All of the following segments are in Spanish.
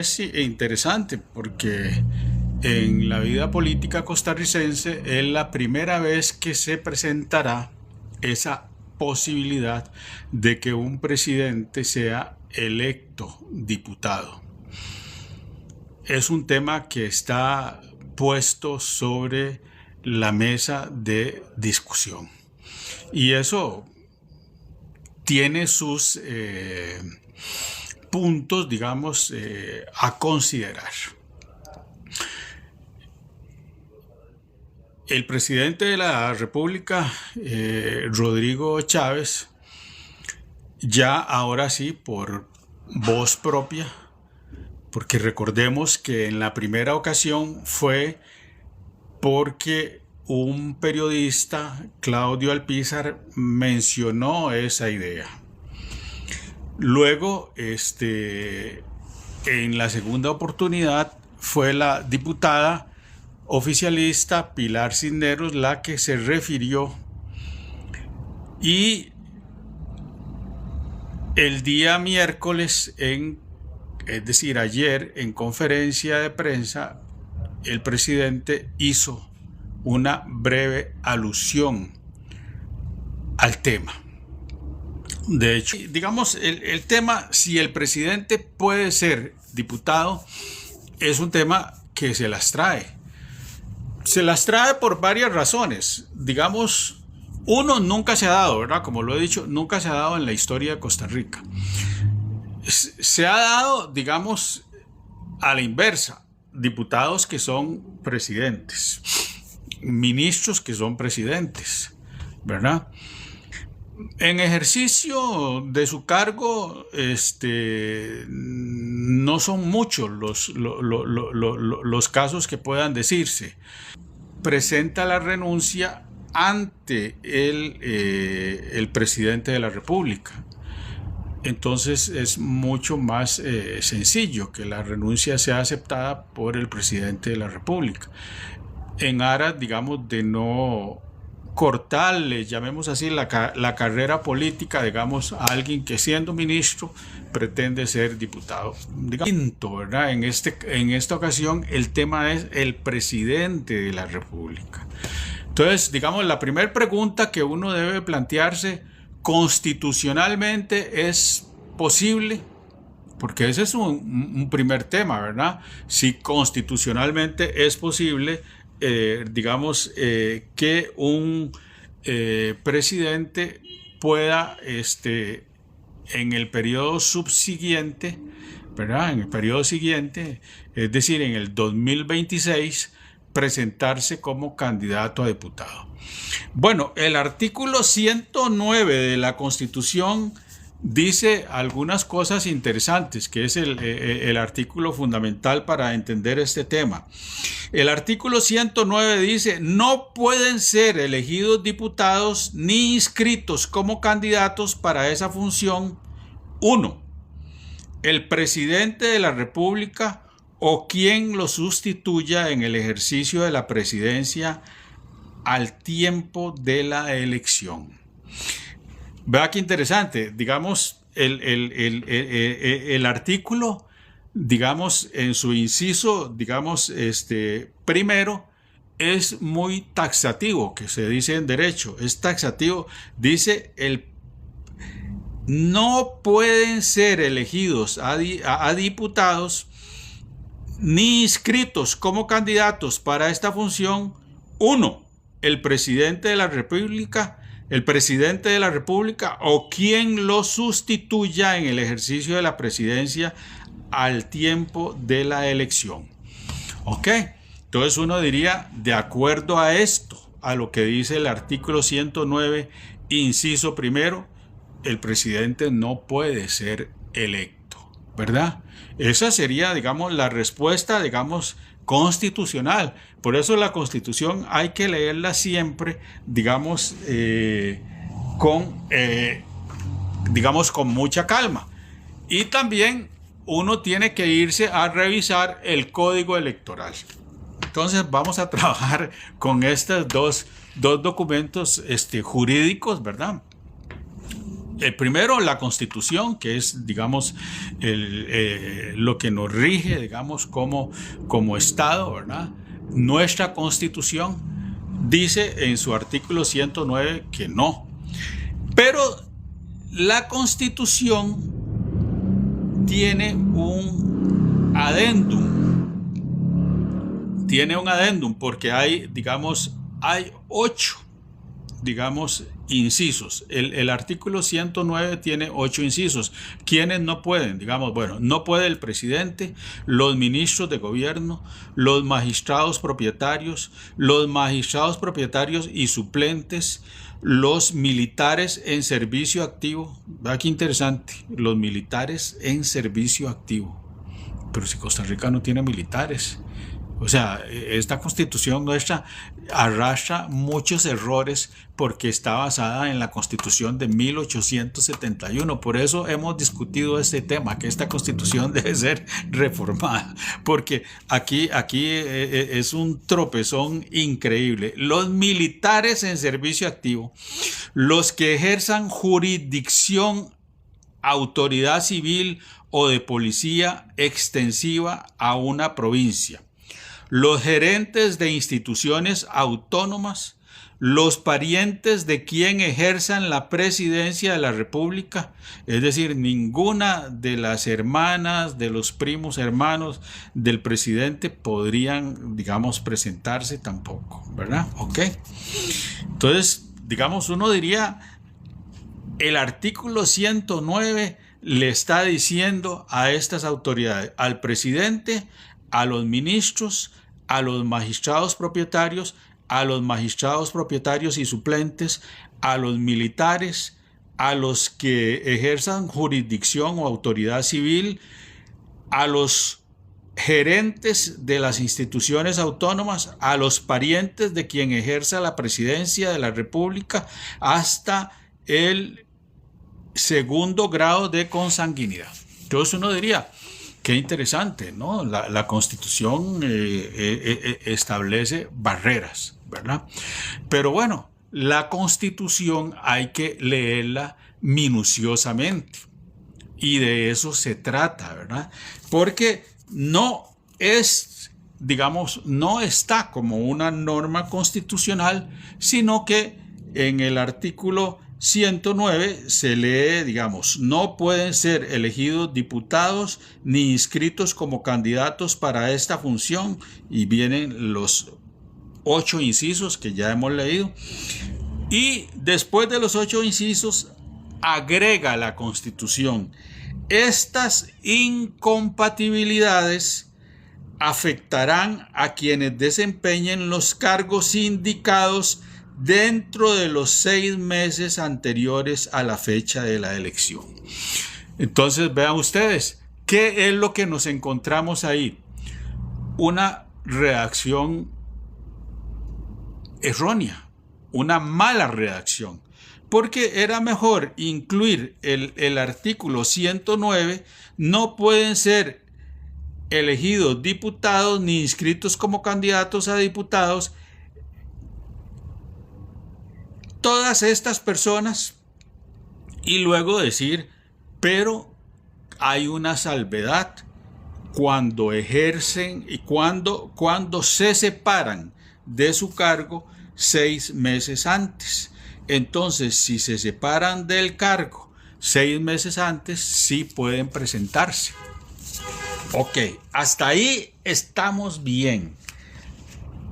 Sí, interesante porque en la vida política costarricense es la primera vez que se presentará esa posibilidad de que un presidente sea electo diputado. Es un tema que está puesto sobre la mesa de discusión y eso tiene sus puntos, digamos, a considerar. El presidente de la República, Rodrigo Chávez, ya ahora sí, por voz propia, porque recordemos que en la primera ocasión fue porque un periodista, Claudio Alpizar, mencionó esa idea. Luego, en la segunda oportunidad fue la diputada oficialista Pilar Cisneros la que se refirió, y el día miércoles, es decir, ayer, en conferencia de prensa, el presidente hizo una breve alusión al tema. De hecho, digamos, el tema, si el presidente puede ser diputado, es un tema que se las trae. Se las trae por varias razones. Digamos, uno, nunca se ha dado, ¿verdad? Como lo he dicho, nunca se ha dado en la historia de Costa Rica. Se ha dado, digamos, a la inversa. Diputados que son presidentes, ministros que son presidentes, ¿verdad? En ejercicio de su cargo, no son muchos los casos que puedan decirse. Presenta la renuncia ante el presidente de la República. Entonces es mucho más sencillo que la renuncia sea aceptada por el presidente de la República, en aras, digamos, de no cortarle, llamemos así, la carrera política, digamos, a alguien que siendo ministro pretende ser diputado. Quinto, ¿verdad? En esta ocasión el tema es el presidente de la República. Entonces, digamos, la primera pregunta que uno debe plantearse: ¿constitucionalmente es posible? Porque ese es un primer tema, ¿verdad? Si constitucionalmente es posible, digamos, que un presidente pueda, en el periodo subsiguiente, ¿verdad? En el periodo siguiente, es decir, en el 2026, presentarse como candidato a diputado. Bueno, el artículo 109 de la Constitución dice algunas cosas interesantes, que es el artículo fundamental para entender este tema. El artículo 109 dice: no pueden ser elegidos diputados ni inscritos como candidatos para esa función: 1. El presidente de la República o quien lo sustituya en el ejercicio de la presidencia al tiempo de la elección. Vea qué interesante, digamos, el artículo, digamos, en su inciso, digamos, primero, es muy taxativo, que se dice en derecho, es taxativo, dice: no pueden ser elegidos a diputados ni inscritos como candidatos para esta función: 1. El presidente de la República o quien lo sustituya en el ejercicio de la presidencia al tiempo de la elección. ¿Ok? Entonces uno diría, de acuerdo a esto, a lo que dice el artículo 109, inciso primero, el presidente no puede ser electo, ¿verdad? Esa sería, digamos, la respuesta, digamos, constitucional. Por eso la Constitución hay que leerla siempre, digamos, con mucha calma. Y también uno tiene que irse a revisar el Código Electoral. Entonces vamos a trabajar con estos dos documentos jurídicos, ¿verdad? el primero, la Constitución, que es, digamos, lo que nos rige, digamos, como Estado, ¿verdad? Nuestra Constitución dice en su artículo 109 que no. Pero la Constitución tiene un adendum. Tiene un adendum porque hay, digamos, hay 8, digamos, incisos. El artículo 109 tiene 8 incisos. ¿Quiénes no pueden? Digamos, bueno, no puede el presidente, los ministros de gobierno, los magistrados propietarios y suplentes, los militares en servicio activo. Vea qué interesante, los militares en servicio activo. Pero si Costa Rica no tiene militares. O sea, esta constitución nuestra arrastra muchos errores porque está basada en la constitución de 1871. Por eso hemos discutido este tema, que esta constitución debe ser reformada. Porque aquí es un tropezón increíble. Los militares en servicio activo, los que ejerzan jurisdicción, autoridad civil o de policía extensiva a una provincia, los gerentes de instituciones autónomas, los parientes de quien ejerzan la presidencia de la República, es decir, ninguna de las hermanas, de los primos hermanos del presidente podrían, digamos, presentarse tampoco, ¿verdad? Ok. Entonces, digamos, uno diría, el artículo 109 le está diciendo a estas autoridades, al presidente, a los ministros, a los magistrados propietarios y suplentes, a los militares, a los que ejerzan jurisdicción o autoridad civil, a los gerentes de las instituciones autónomas, a los parientes de quien ejerza la presidencia de la República, hasta el segundo grado de consanguinidad. Entonces uno diría, qué interesante, ¿no? La Constitución establece barreras, ¿verdad? Pero bueno, la Constitución hay que leerla minuciosamente. Y de eso se trata, ¿verdad? Porque no es, digamos, no está como una norma constitucional, sino que en el artículo 109 se lee, digamos, no pueden ser elegidos diputados ni inscritos como candidatos para esta función, y vienen los 8 incisos que ya hemos leído, y después de los 8 incisos agrega la Constitución: estas incompatibilidades afectarán a quienes desempeñen los cargos indicados dentro de los 6 meses anteriores a la fecha de la elección. Entonces, vean ustedes, ¿qué es lo que nos encontramos ahí? Una redacción errónea, una mala redacción, porque era mejor incluir el artículo 109, no pueden ser elegidos diputados ni inscritos como candidatos a diputados todas estas personas, y luego decir, pero hay una salvedad: cuando ejercen y cuando se separan de su cargo 6 meses antes. Entonces, si se separan del cargo 6 meses antes, sí pueden presentarse. Ok, hasta ahí estamos bien.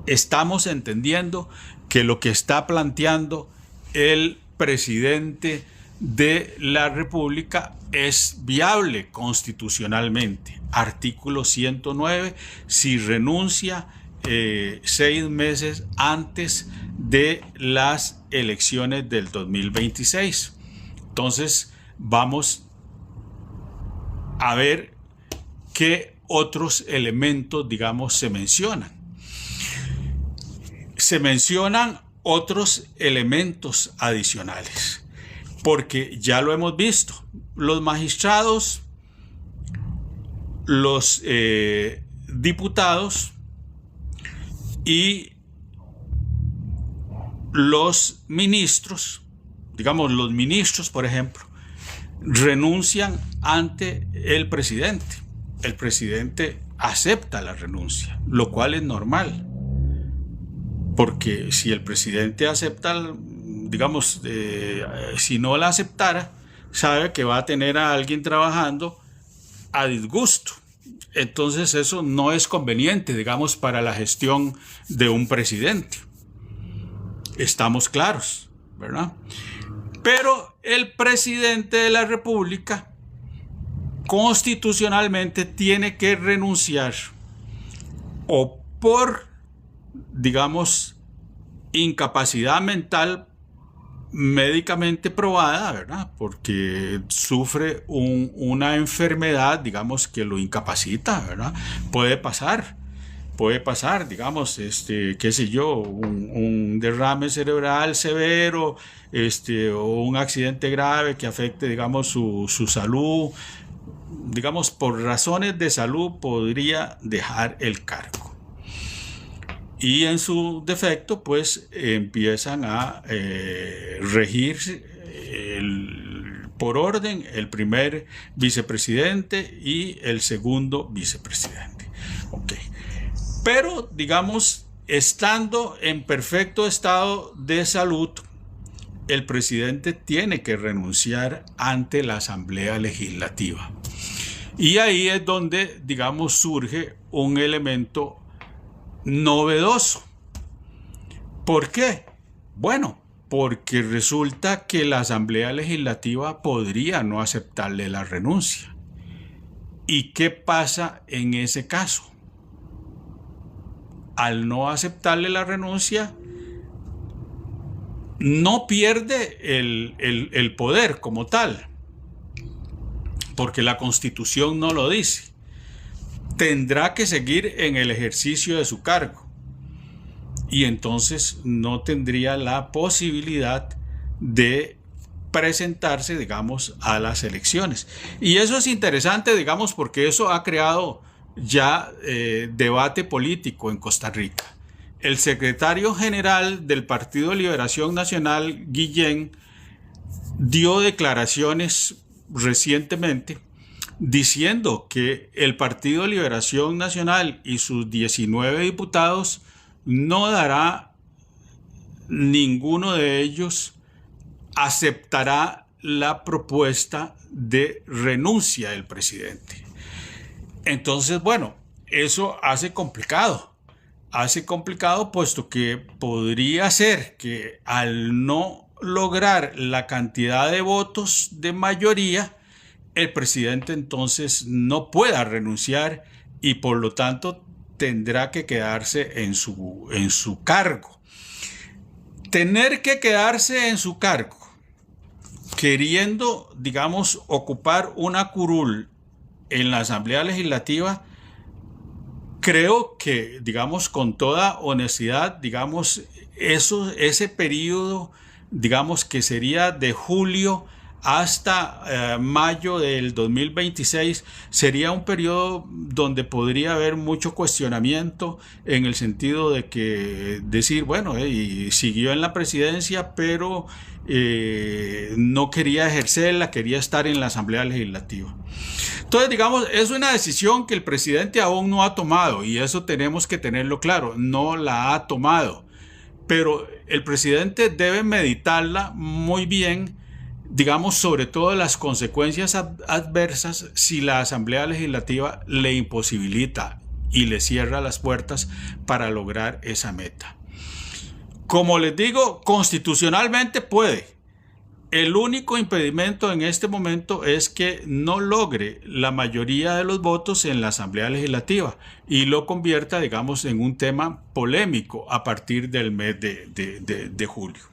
Estamos entendiendo que lo que está planteando el presidente de la República es viable constitucionalmente. Artículo 109, si renuncia 6 meses antes de las elecciones del 2026. Entonces, vamos a ver qué otros elementos, digamos, se mencionan. Se mencionan otros elementos adicionales, porque ya lo hemos visto. Los magistrados, los diputados y los ministros, digamos los ministros, por ejemplo, renuncian ante el presidente. El presidente acepta la renuncia, lo cual es normal, porque si el presidente acepta, digamos, si no la aceptara, sabe que va a tener a alguien trabajando a disgusto. Entonces eso no es conveniente, digamos, para la gestión de un presidente. Estamos claros, ¿verdad? Pero el presidente de la República constitucionalmente tiene que renunciar o por, digamos, incapacidad mental médicamente probada, ¿verdad? Porque sufre una enfermedad, digamos, que lo incapacita, ¿verdad? Puede pasar, digamos, qué sé yo, un derrame cerebral severo, o un accidente grave que afecte, digamos, su salud. Digamos, por razones de salud podría dejar el cargo. Y en su defecto, pues empiezan a regir por orden el primer vicepresidente y el segundo vicepresidente. Okay. Pero, digamos, estando en perfecto estado de salud, el presidente tiene que renunciar ante la Asamblea Legislativa. Y ahí es donde, digamos, surge un elemento novedoso. ¿Por qué? Bueno, porque resulta que la Asamblea Legislativa podría no aceptarle la renuncia. ¿Y qué pasa en ese caso? Al no aceptarle la renuncia, no pierde el poder como tal, porque la Constitución no lo dice. Tendrá que seguir en el ejercicio de su cargo y entonces no tendría la posibilidad de presentarse, digamos, a las elecciones. Y eso es interesante, digamos, porque eso ha creado ya debate político en Costa Rica. El secretario general del Partido de Liberación Nacional, Guillén, dio declaraciones recientemente diciendo que el Partido de Liberación Nacional y sus 19 diputados no dará, ninguno de ellos aceptará la propuesta de renuncia del presidente. Entonces, bueno, eso hace complicado puesto que podría ser que al no lograr la cantidad de votos de mayoría, el presidente entonces no pueda renunciar y por lo tanto tendrá que quedarse en su cargo. Tener que quedarse en su cargo, queriendo, digamos, ocupar una curul en la Asamblea Legislativa, creo que, digamos, con toda honestidad, digamos, ese periodo, digamos, que sería de julio hasta mayo del 2026, sería un periodo donde podría haber mucho cuestionamiento en el sentido de que decir, bueno, y siguió en la presidencia, pero no quería ejercerla, quería estar en la Asamblea Legislativa. Entonces, digamos, es una decisión que el presidente aún no ha tomado y eso tenemos que tenerlo claro, no la ha tomado, pero el presidente debe meditarla muy bien, digamos, sobre todo las consecuencias adversas si la Asamblea Legislativa le imposibilita y le cierra las puertas para lograr esa meta. Como les digo, constitucionalmente puede. El único impedimento en este momento es que no logre la mayoría de los votos en la Asamblea Legislativa y lo convierta, digamos, en un tema polémico a partir del mes de julio.